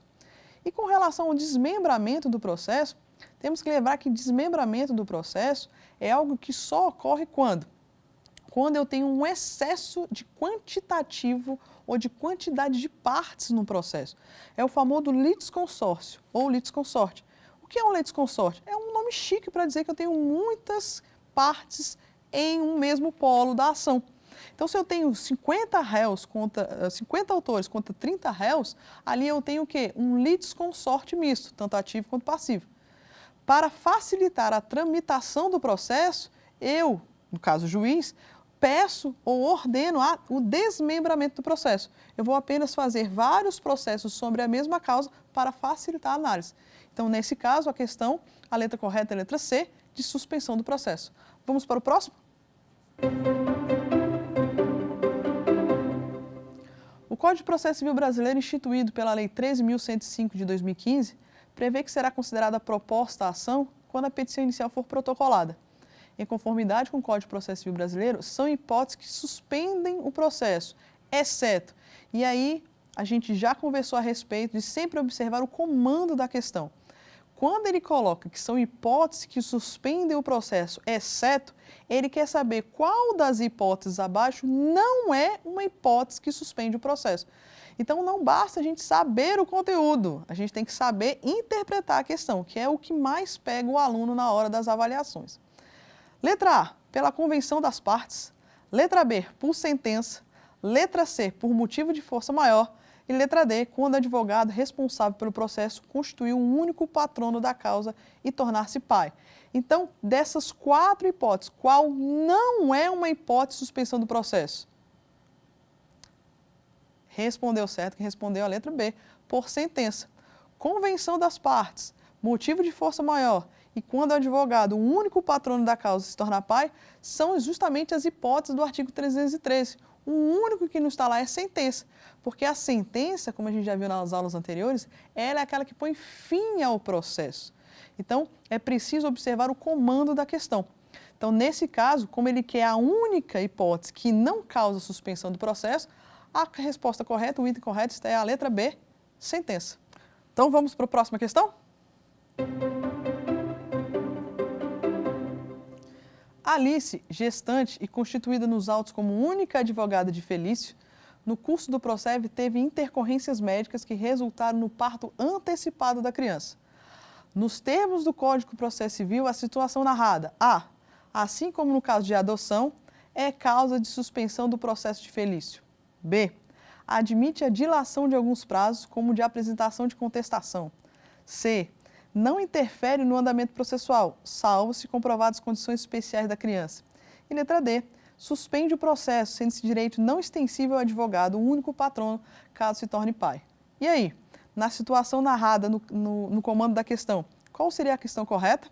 E com relação ao desmembramento do processo, temos que lembrar que desmembramento do processo é algo que só ocorre quando? Quando eu tenho um excesso de quantitativo ou de quantidade de partes no processo. É o famoso litisconsórcio ou litisconsorte. O que é um litisconsorte? É um nome chique para dizer que eu tenho muitas partes em um mesmo polo da ação. Então, se eu tenho 50 autores contra 30 réus, ali eu tenho o quê? Um litisconsorte misto, tanto ativo quanto passivo. Para facilitar a tramitação do processo, eu, no caso o juiz, peço ou ordeno o desmembramento do processo. Eu vou apenas fazer vários processos sobre a mesma causa para facilitar a análise. Então, nesse caso, a letra correta é a letra C, de suspensão do processo. Vamos para o próximo? O Código de Processo Civil Brasileiro, instituído pela Lei 13.105 de 2015, prevê que será considerada proposta a ação quando a petição inicial for protocolada. Em conformidade com o Código de Processo Civil Brasileiro, são hipóteses que suspendem o processo, exceto. E aí, a gente já conversou a respeito de sempre observar o comando da questão. Quando ele coloca que são hipóteses que suspendem o processo, exceto, ele quer saber qual das hipóteses abaixo não é uma hipótese que suspende o processo. Então, não basta a gente saber o conteúdo, a gente tem que saber interpretar a questão, que é o que mais pega o aluno na hora das avaliações. Letra A, pela convenção das partes. Letra B, por sentença. Letra C, por motivo de força maior. E letra D, quando o advogado responsável pelo processo constituir um único patrono da causa e tornar-se pai. Então, dessas 4 hipóteses, qual não é uma hipótese de suspensão do processo? Respondeu certo, que respondeu a letra B, por sentença. Convenção das partes, motivo de força maior e quando o advogado, o único patrono da causa, se tornar pai, são justamente as hipóteses do artigo 313. O único que não está lá é sentença, porque a sentença, como a gente já viu nas aulas anteriores, ela é aquela que põe fim ao processo. Então, é preciso observar o comando da questão. Então, nesse caso, como ele quer a única hipótese que não causa suspensão do processo, a resposta correta, o item correto, é a letra B, sentença. Então, vamos para a próxima questão? Alice, gestante e constituída nos autos como única advogada de Felício, no curso do Proceve teve intercorrências médicas que resultaram no parto antecipado da criança. Nos termos do Código de Processo Civil, a situação narrada, A, assim como no caso de adoção, é causa de suspensão do processo de Felício. B, admite a dilação de alguns prazos, como de apresentação de contestação. C, não interfere no andamento processual, salvo se comprovadas condições especiais da criança. E letra D, suspende o processo, sendo esse direito não extensível ao advogado, o único patrono, caso se torne pai. E aí, na situação narrada no comando da questão, qual seria a questão correta?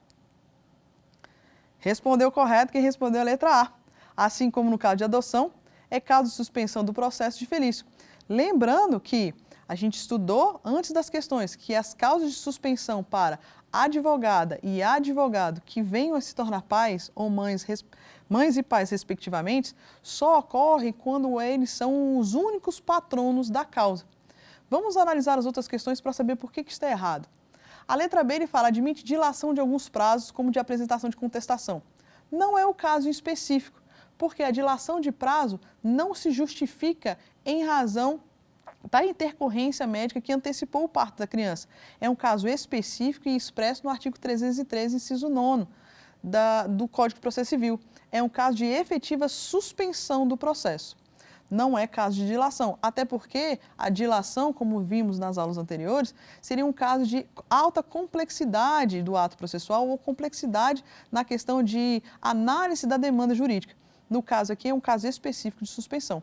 Respondeu correto quem respondeu a letra A. Assim como no caso de adoção, é caso de suspensão do processo de Felício. Lembrando que a gente estudou antes das questões que as causas de suspensão para advogada e advogado que venham a se tornar pais ou mães e pais respectivamente, só ocorrem quando eles são os únicos patronos da causa. Vamos analisar as outras questões para saber por que está errado. A letra B ele fala, admite dilação de alguns prazos, como de apresentação de contestação. Não é o caso em específico, porque a dilação de prazo não se justifica em razão da intercorrência médica que antecipou o parto da criança. É um caso específico e expresso no artigo 313, inciso 9 do Código de Processo Civil. É um caso de efetiva suspensão do processo. Não é caso de dilação, até porque a dilação, como vimos nas aulas anteriores, seria um caso de alta complexidade do ato processual ou complexidade na questão de análise da demanda jurídica. No caso aqui, é um caso específico de suspensão.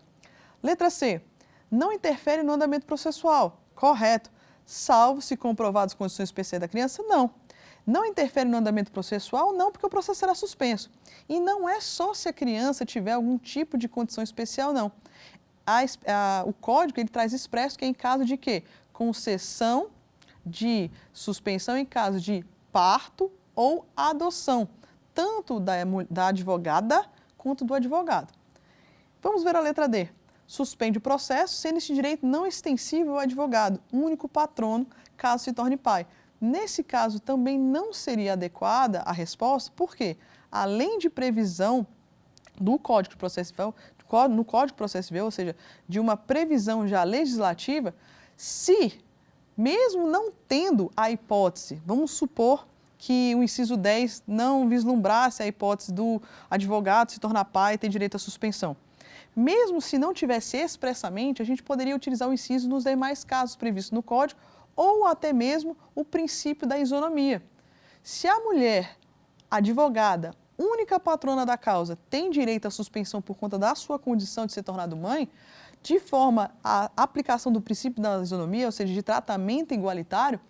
Letra C. Não interfere no andamento processual. Correto. Salvo se comprovadas as condições especiais da criança, não. Não interfere no andamento processual, não, porque o processo será suspenso. E não é só se a criança tiver algum tipo de condição especial, não. O código ele traz expresso que é em caso de quê? Concessão de suspensão em caso de parto ou adoção, tanto da advogada quanto do advogado. Vamos ver a letra D. Suspende o processo, sendo esse direito não extensível ao advogado, único patrono, caso se torne pai. Nesse caso, também não seria adequada a resposta, porque, além de previsão do Código de Processo Civil, no Código de Processo Civil, ou seja, de uma previsão já legislativa, se, mesmo não tendo a hipótese, vamos supor que o inciso 10 não vislumbrasse a hipótese do advogado se tornar pai e ter direito à suspensão. Mesmo se não tivesse expressamente, a gente poderia utilizar o inciso nos demais casos previstos no Código ou até mesmo o princípio da isonomia. Se a mulher, advogada, única patrona da causa, tem direito à suspensão por conta da sua condição de ser tornada mãe, de forma à aplicação do princípio da isonomia, ou seja, de tratamento igualitário,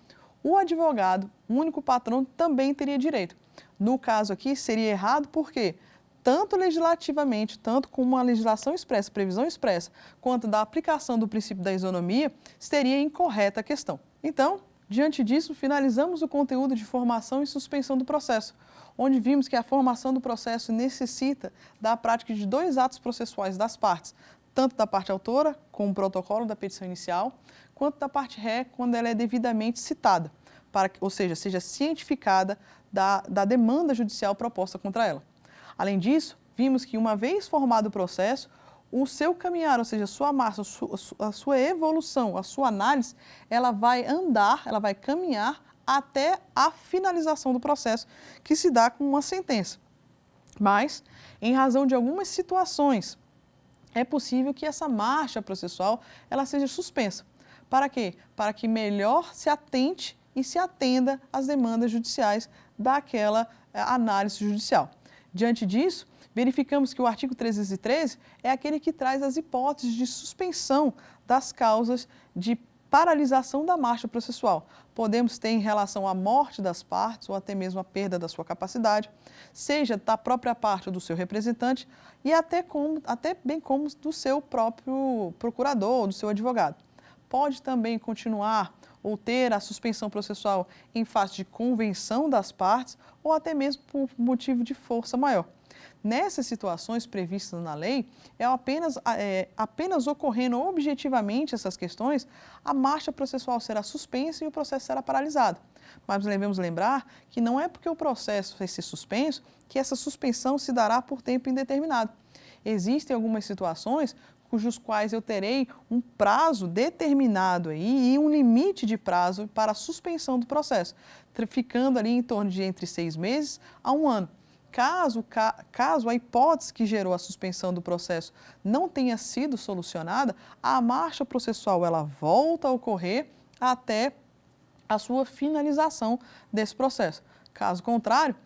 o advogado, único patrono, também teria direito. No caso aqui, seria errado porque, tanto legislativamente, tanto com uma legislação expressa, previsão expressa, quanto da aplicação do princípio da isonomia, seria incorreta a questão. Então, diante disso, finalizamos o conteúdo de formação e suspensão do processo, onde vimos que a formação do processo necessita da prática de 2 atos processuais das partes, tanto da parte autora, com o protocolo da petição inicial, quanto da parte ré, quando ela é devidamente citada, ou seja, seja cientificada da demanda judicial proposta contra ela. Além disso, vimos que uma vez formado o processo, o seu caminhar, ou seja, a sua marcha, a sua evolução, a sua análise, ela vai andar, ela vai caminhar até a finalização do processo, que se dá com uma sentença. Mas, em razão de algumas situações, é possível que essa marcha processual ela seja suspensa. Para quê? Para que melhor se atente e se atenda às demandas judiciais daquela análise judicial. Diante disso, verificamos que o artigo 313 é aquele que traz as hipóteses de suspensão das causas de paralisação da marcha processual. Podemos ter em relação à morte das partes ou até mesmo a perda da sua capacidade, seja da própria parte ou do seu representante e até bem como do seu próprio procurador ou do seu advogado. Pode também continuar ou ter a suspensão processual em face de convenção das partes ou até mesmo por motivo de força maior. Nessas situações previstas na lei, apenas ocorrendo objetivamente essas questões, a marcha processual será suspensa e o processo será paralisado. Mas devemos lembrar que não é porque o processo vai ser suspenso que essa suspensão se dará por tempo indeterminado. Existem algumas situações cujos quais eu terei um prazo determinado aí, e um limite de prazo para a suspensão do processo, ficando ali em torno de entre 6 meses a 1 ano. Caso a hipótese que gerou a suspensão do processo não tenha sido solucionada, a marcha processual ela volta a ocorrer até a sua finalização desse processo. Caso contrário,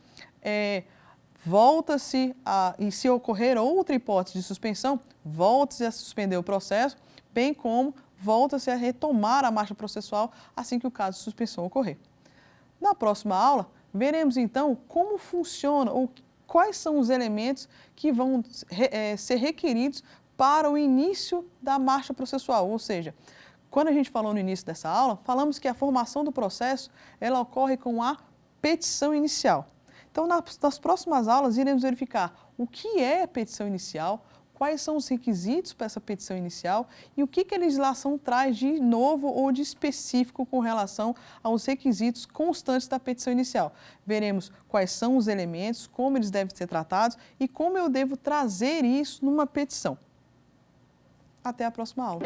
volta-se e se ocorrer outra hipótese de suspensão, volta-se a suspender o processo, bem como volta-se a retomar a marcha processual assim que o caso de suspensão ocorrer. Na próxima aula, veremos então como funciona ou quais são os elementos que vão ser requeridos para o início da marcha processual, ou seja, quando a gente falou no início dessa aula, falamos que a formação do processo ela ocorre com a petição inicial. Então, nas próximas aulas, iremos verificar o que é a petição inicial, quais são os requisitos para essa petição inicial e o que a legislação traz de novo ou de específico com relação aos requisitos constantes da petição inicial. Veremos quais são os elementos, como eles devem ser tratados e como eu devo trazer isso numa petição. Até a próxima aula.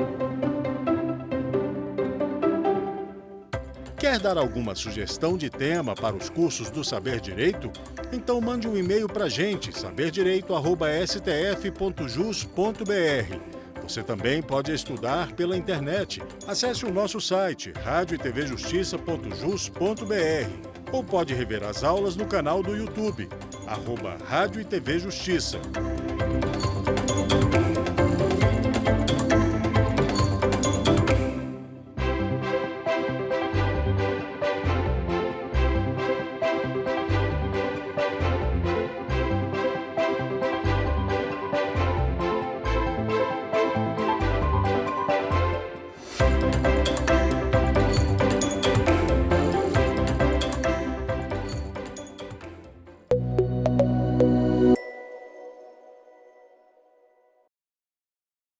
Quer dar alguma sugestão de tema para os cursos do Saber Direito? Então mande um e-mail para a gente, saberdireito@stf.jus.br. Você também pode estudar pela internet. Acesse o nosso site, radioetvjustiça.jus.br, ou pode rever as aulas no canal do YouTube, @Rádio e TV Justiça.